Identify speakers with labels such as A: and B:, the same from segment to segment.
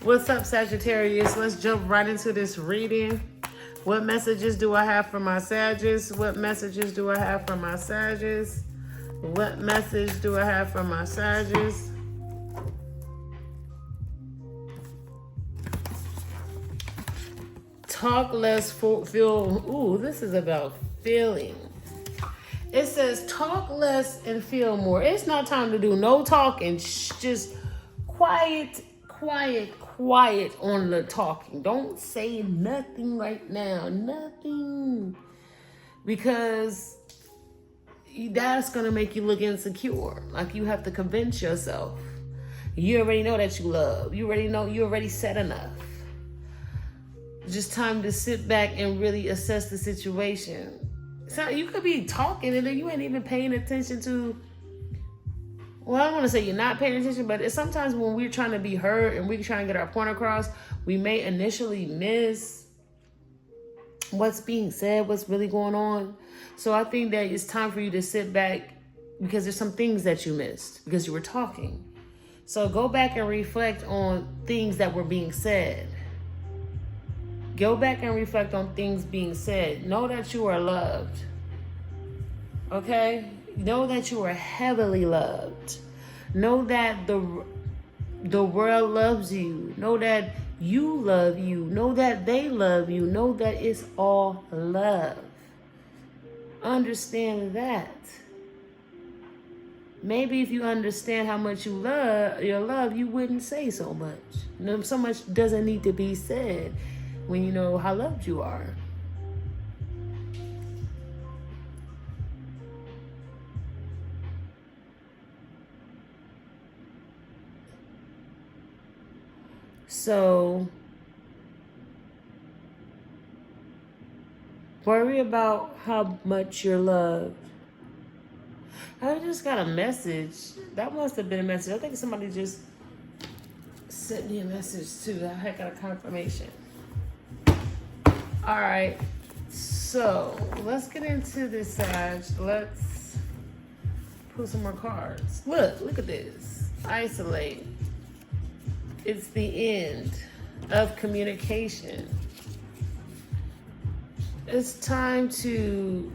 A: What's up, Sagittarius? Let's jump right into this reading. What messages do I have for my Sagittarius? What messages do I have for my Sagittarius? What message do I have for my Sagittarius? Talk less, feel. Ooh, this is about feeling. It says talk less and feel more. It's not time to do no talking. Just quiet on the talking. Don't say nothing right now. Nothing. Because that's going to make you look insecure. Like you have to convince yourself. You already know that you love. You already know. You already said enough. Just time to sit back and really assess the situation. So you could be talking and then you ain't even paying attention to. Well, I don't want to say you're not paying attention, but it's sometimes when we're trying to be heard and we're trying to get our point across, we may initially miss what's being said, what's really going on. So I think that it's time for you to sit back because there's some things that you missed because you were talking. So go back and reflect on things that were being said. Go back and reflect on things being said. Know that you are loved. Okay? Know that you are heavily loved. Know that the world loves you. Know that you love you. Know that they love you. Know that it's all love. Understand that. Maybe if you understand how much you love your love, you wouldn't say so much. You know, so much doesn't need to be said when you know how loved you are. So worry about how much you're loved. I just got a message. That must have been a message. I think somebody just sent me a message too. I got a confirmation. All right, so let's get into this, Sag. Let's put some more cards. Look at this. Isolate. It's the end of communication. It's time to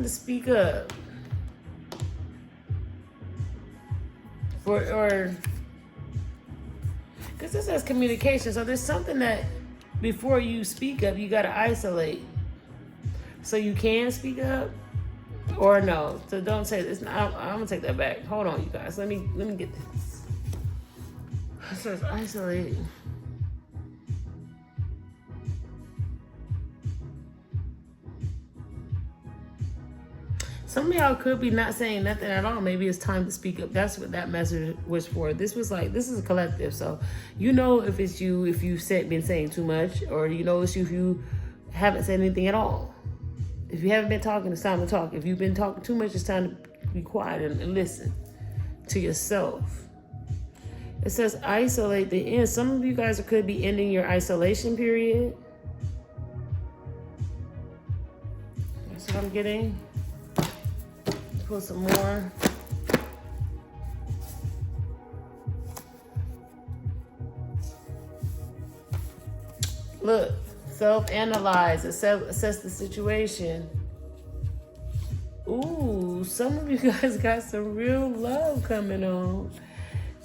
A: speak up. Because this says communication, so there's something that before you speak up, you gotta isolate. So you can speak up, or no. So don't say this. I'm gonna take that back. Hold on, you guys. Let me get this. It says isolate. Some of y'all could be not saying nothing at all. Maybe it's time to speak up. That's what that message was for. This was like, this is a collective. So you know if it's you, if you've been saying too much, or you know it's you if you haven't said anything at all. If you haven't been talking, it's time to talk. If you've been talking too much, it's time to be quiet and listen to yourself. It says isolate the end. Some of you guys could be ending your isolation period. That's what I'm getting. Pull some more. Look, self-analyze, assess the situation. Ooh, some of you guys got some real love coming on.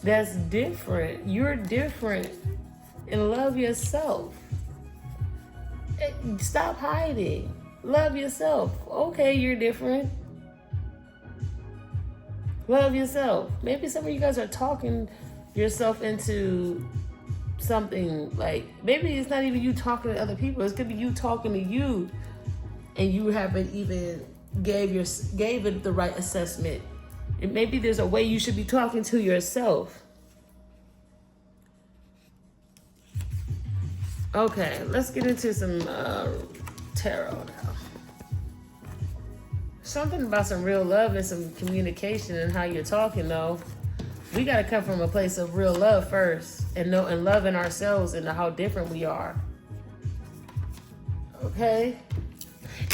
A: That's different. You're different. And love yourself. Stop hiding. Love yourself. Okay, you're different. Love yourself. Maybe some of you guys are talking yourself into something like, maybe it's not even you talking to other people. It could be you talking to you and you haven't even gave it the right assessment. And maybe there's a way you should be talking to yourself. Okay, let's get into some tarot now. Something about some real love and some communication and how you're talking, though. We got to come from a place of real love first and loving ourselves and how different we are. Okay?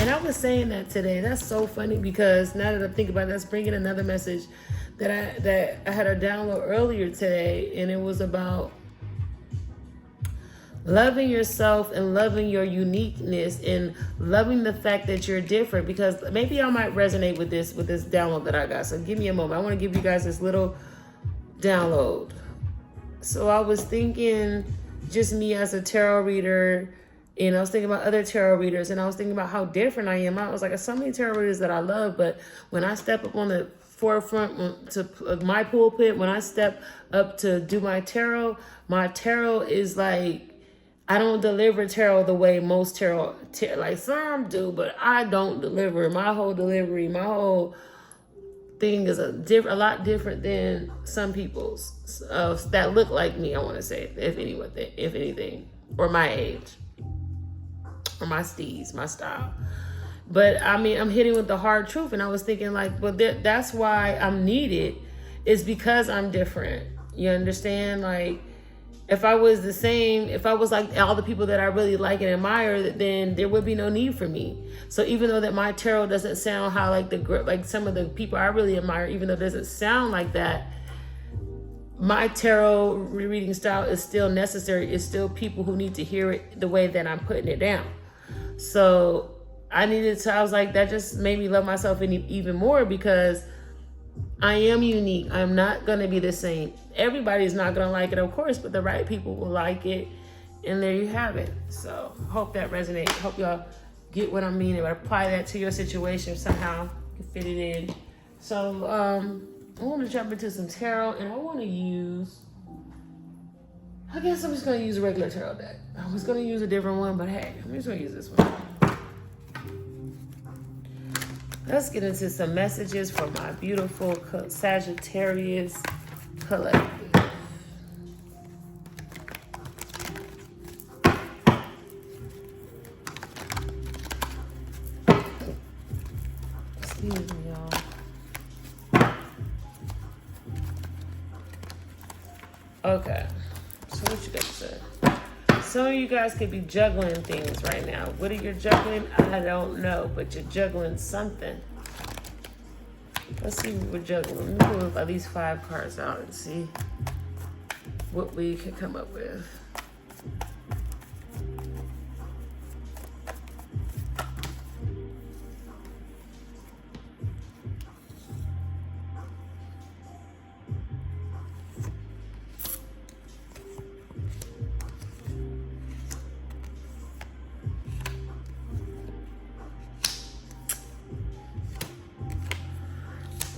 A: And I was saying that today. That's so funny because now that I think about it, that's bringing another message. that I had a download earlier today, and it was about loving yourself and loving your uniqueness and loving the fact that you're different, because maybe I might resonate with this download that I got. So give me a moment. I want to give you guys this little download. So I was thinking, just me as a tarot reader, and I was thinking about other tarot readers, and I was thinking about how different I am. I was like, there's so many tarot readers that I love, but when I step up on the forefront to my pulpit, when I step up to do my tarot is like, I don't deliver tarot the way most tarot, like some do, but I don't deliver. My whole delivery, my whole thing is a lot different than some people's that look like me, I want to say, if anything, or my age, or my steez, my style. But I mean, I'm hitting with the hard truth, and I was thinking like, well, that's why I'm needed, is because I'm different. You understand? Like, if I was the same, if I was like all the people that I really like and admire, then there would be no need for me. So even though that my tarot doesn't sound how like some of the people I really admire, even though it doesn't sound like that, my tarot reading style is still necessary. It's still people who need to hear it the way that I'm putting it down. So I was like, that just made me love myself even more, because I am unique. I'm not going to be the same. Everybody's not going to like it, of course, but the right people will like it. And there you have it. So hope that resonates. Hope y'all get what I mean and apply that to your situation somehow. You can fit it in. So I want to jump into some tarot, and I want to use, I guess I'm just going to use a regular tarot deck. I was going to use a different one, but hey, I'm just going to use this one. Let's get into some messages from my beautiful Sagittarius collective. Excuse me, y'all. Okay, so what you guys say? Some of you guys could be juggling things right now. What are you juggling? I don't know, but you're juggling something. Let's see what we're juggling. Let me pull at least 5 cards out and see what we can come up with.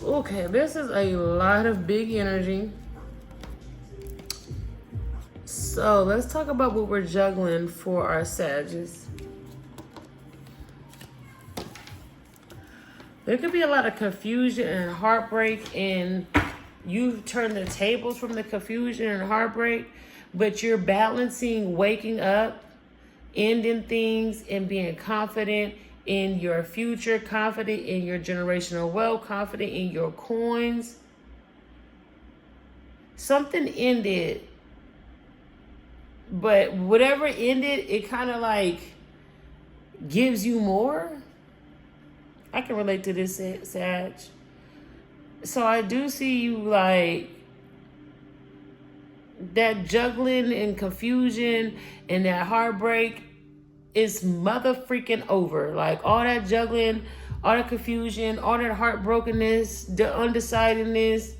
A: Okay, this is a lot of big energy. So let's talk about what we're juggling for our Sagittarius. There could be a lot of confusion and heartbreak, and you've turned the tables from the confusion and heartbreak, but you're balancing waking up, ending things, and being confident in your future, confident in your generational wealth, confident in your coins. Something ended, but whatever ended, it kind of like gives you more. I can relate to this, Sag. So I do see you like that juggling and confusion and that heartbreak is mother freaking over. Like all that juggling, all that confusion, all that heartbrokenness, the undecidedness,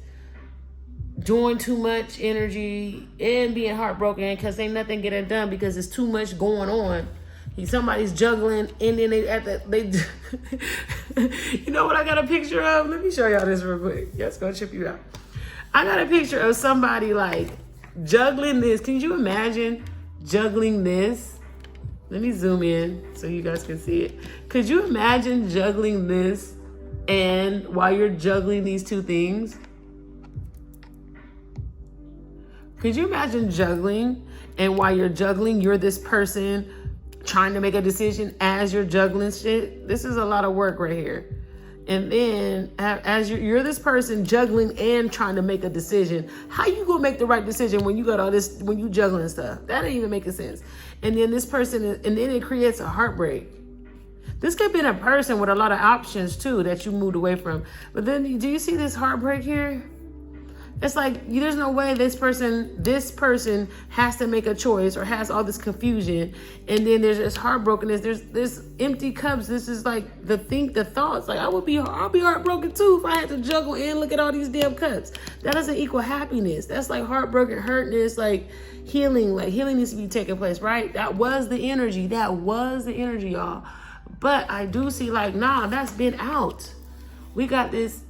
A: doing too much energy and being heartbroken because ain't nothing getting done because there's too much going on. Somebody's juggling and then they you know what I got a picture of? Let me show y'all this real quick. That's gonna trip you out. I got a picture of somebody like juggling this. Can you imagine juggling this? Let me zoom in so you guys can see it. Could you imagine juggling this and while you're juggling these two things? Could you imagine juggling and while you're juggling, you're this person trying to make a decision as you're juggling shit? This is a lot of work right here. And then as you're this person juggling and trying to make a decision, how you gonna make the right decision when you got all this, when you juggling stuff? That ain't even making sense. And then this person, and then it creates a heartbreak. This could have been a person with a lot of options too that you moved away from. But then, do you see this heartbreak here? It's like, there's no way this person has to make a choice or has all this confusion. And then there's this heartbrokenness. There's this empty cups. This is like the thoughts. Like, I'll be heartbroken too if I had to juggle and look at all these damn cups. That doesn't equal happiness. That's like heartbroken hurtness, like healing. Like, healing needs to be taking place, right? That was the energy, y'all. But I do see like, nah, that's been out. We got this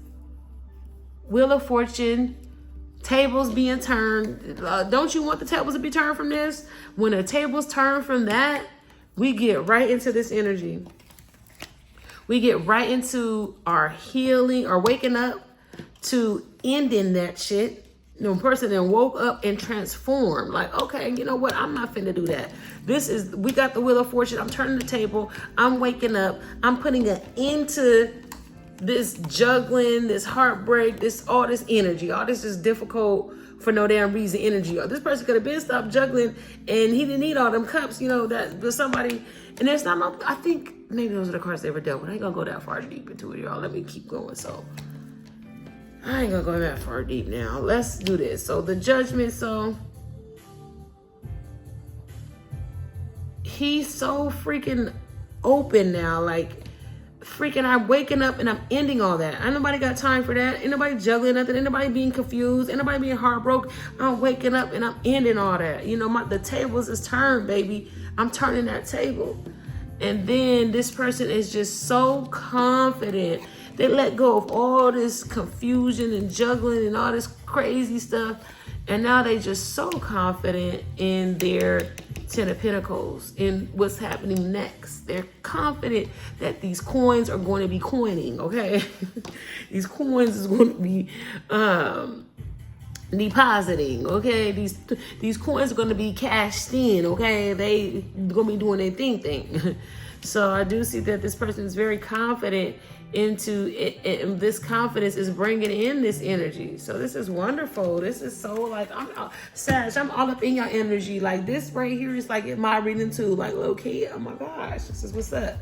A: Wheel of Fortune, tables being turned. Don't you want the tables to be turned from this? When the tables turn from that, we get right into this energy. We get right into our healing or waking up to ending that shit. The person then woke up and transformed. Like, okay, you know what? I'm not finna do that. We got the Wheel of Fortune. I'm turning the table. I'm waking up. I'm putting an end to this juggling, this heartbreak, all this energy. All this is difficult for no damn reason energy. Or this person could have been stopped juggling and he didn't need all them cups, that was somebody. And there's not, I think maybe those are the cards they ever dealt with. I ain't gonna go that far deep into it, y'all. Let me keep going. So I ain't gonna go that far deep now. Let's do this. So the Judgment, he's so freaking open now. Like, freaking, I'm waking up and I'm ending all that. Ain't nobody got time for that. Ain't nobody juggling nothing. Ain't nobody being confused. Ain't nobody being heartbroken. I'm waking up and I'm ending all that. The tables is turned, baby. I'm turning that table. And then this person is just so confident. They let go of all this confusion and juggling and all this crazy stuff. And now they just so confident in their Ten of Pentacles, in what's happening next. They're confident that these coins are going to be coining, okay? These coins is going to be depositing, okay? These coins are going to be cashed in, okay? They going to be doing their thing. So I do see that this person is very confident into it, and this confidence is bringing in this energy. So this is wonderful. This is so like, Sag, I'm all up in your energy. Like, this right here is like in my reading too. Like, okay, oh my gosh, this is what's up.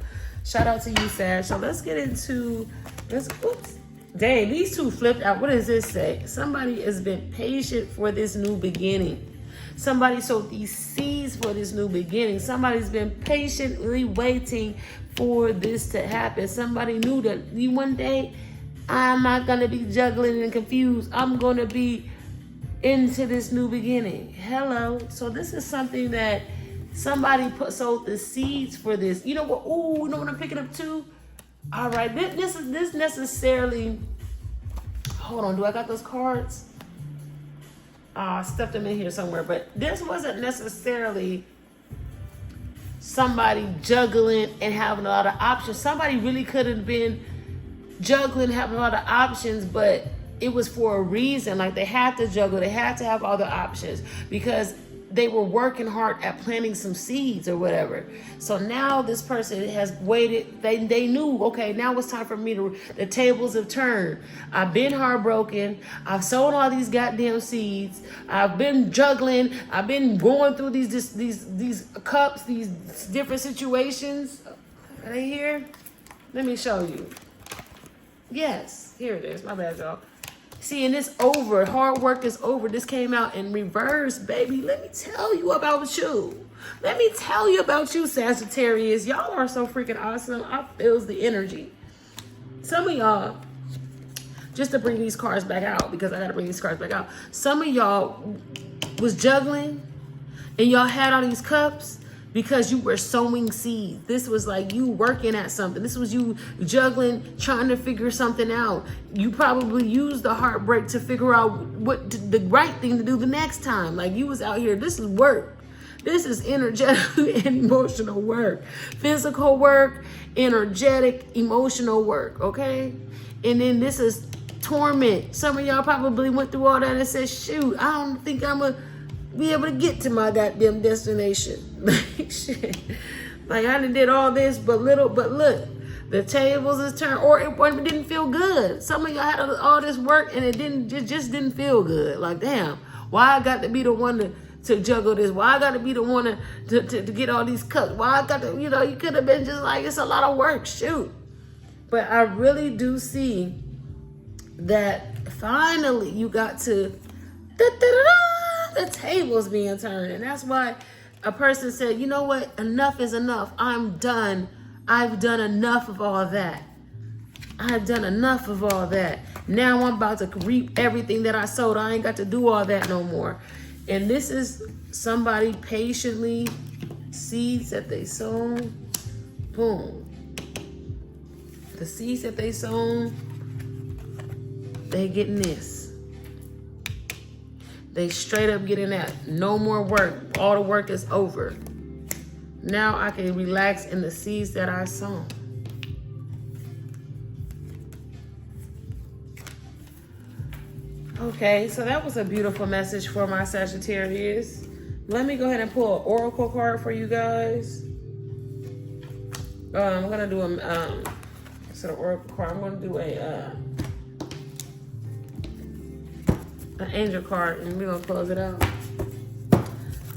A: Shout out to you, Sag. So let's get into this. Oops. Dang, these two flipped out. What does this say? Somebody has been patient for this new beginning. Somebody sowed these seeds for this new beginning. Somebody's been patiently waiting for this to happen. Somebody knew that one day I'm not going to be juggling and confused. I'm going to be into this new beginning. Hello. So this is something that somebody sowed the seeds for this. You know what? Oh, you know what I'm picking up too? All right. This necessarily. Hold on. Do I got those cards? I stuffed them in here somewhere, but this wasn't necessarily somebody juggling and having a lot of options. Somebody really could have been juggling, having a lot of options, but it was for a reason. Like, they had to juggle, they had to have other options because they were working hard at planting some seeds or whatever. So now this person has waited. They knew, okay, now it's time for me the tables have turned. I've been heartbroken. I've sown all these goddamn seeds. I've been juggling. I've been going through these cups, these different situations. Right here. Let me show you. Yes, here it is. My bad, y'all. See, and it's over. Hard work is over. This came out in reverse, baby. Let me tell you about you. Let me tell you about you, Sagittarius. Y'all are so freaking awesome. I feels the energy. Some of y'all, just to bring these cards back out, because I got to bring these cards back out. Some of y'all was juggling, and y'all had all these cups because you were sowing seeds. This was like you working at something. This was you juggling, trying to figure something out. You probably used the heartbreak to figure out what the right thing to do the next time. Like, you was out here. This is work. This is energetic and emotional work. Physical work, energetic, emotional work, okay? And then this is torment. Some of y'all probably went through all that and said, shoot, I don't think I'm going to be able to get to my goddamn destination. Shit. Like, I done did all this, but look, the tables is turned, or it didn't feel good. Some of y'all had all this work and it just didn't feel good. Like, damn, why I got to be the one to juggle this? Why I got to be the one to get all these cups? Why I got to, you know, you could have been just like, it's a lot of work, shoot. But I really do see that finally you got to, the tables being turned. And that's why a person said, you know what, enough is enough. I'm done. I've done enough of all that. I've done enough of all that. Now I'm about to reap everything that I sowed. I ain't got to do all that no more. And this is somebody patiently, seeds that they sown, boom. The seeds that they sown, they getting this. They straight up getting that. No more work. All the work is over. Now I can relax in the seeds that I sown. Okay, so that was a beautiful message for my Sagittarius. Let me go ahead and pull an oracle card for you guys. I'm gonna do instead of oracle card, I'm gonna do an angel card, and we're gonna close it out.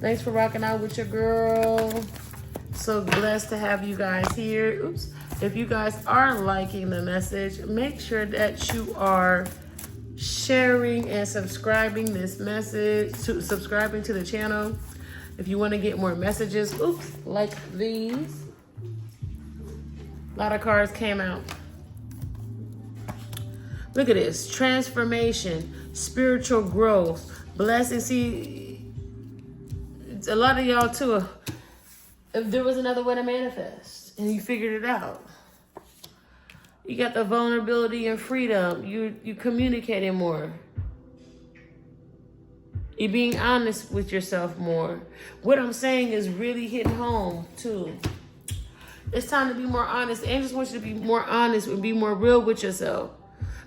A: Thanks for rocking out with your girl. So blessed to have you guys here. Oops. If you guys are liking the message, make sure that you are sharing and subscribing this message, subscribing to the channel. If you want to get more messages, oops, like these. A lot of cards came out. Look at this. Transformation, spiritual growth, blessing. See, a lot of y'all too, if there was another way to manifest and you figured it out. You got the vulnerability and freedom. You communicating more. You're being honest with yourself more. What I'm saying is really hitting home too. It's time to be more honest. The angels want you to be more honest and be more real with yourself.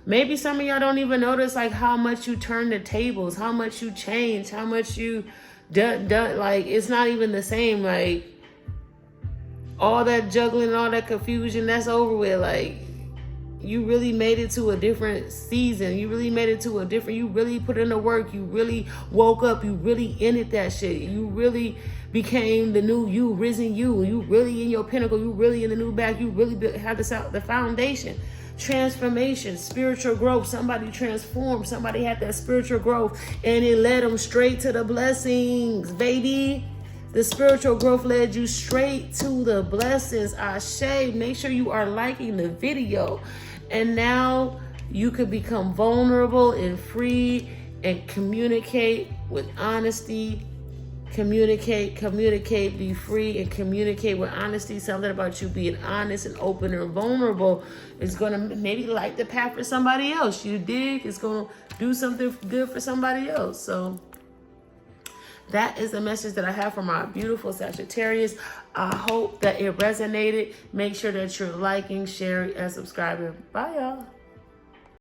A: Maybe some of y'all don't even notice like how much you turn the tables, how much you change, how much you done. Like it's not even the same. Like all that juggling, all that confusion, that's over with. Like you really made it to a different season. You really made it to a different, you really put in the work. You really woke up. You really ended that shit. You really became the new you, risen you. You really in your pinnacle. You really in the new back. You really have the foundation. Transformation, spiritual growth. Somebody transformed. Somebody had that spiritual growth and it led them straight to the blessings, baby. The spiritual growth led you straight to the blessings. Ashe. Make sure you are liking the video. And now you could become vulnerable and free and communicate with honesty. Communicate, be free and communicate with honesty. Something about you being honest and open and vulnerable is going to maybe light the path for somebody else. You dig? It's going to do something good for somebody else. So that is the message that I have for my beautiful Sagittarius. I hope that it resonated. Make sure that you're liking, sharing, and subscribing. Bye, y'all.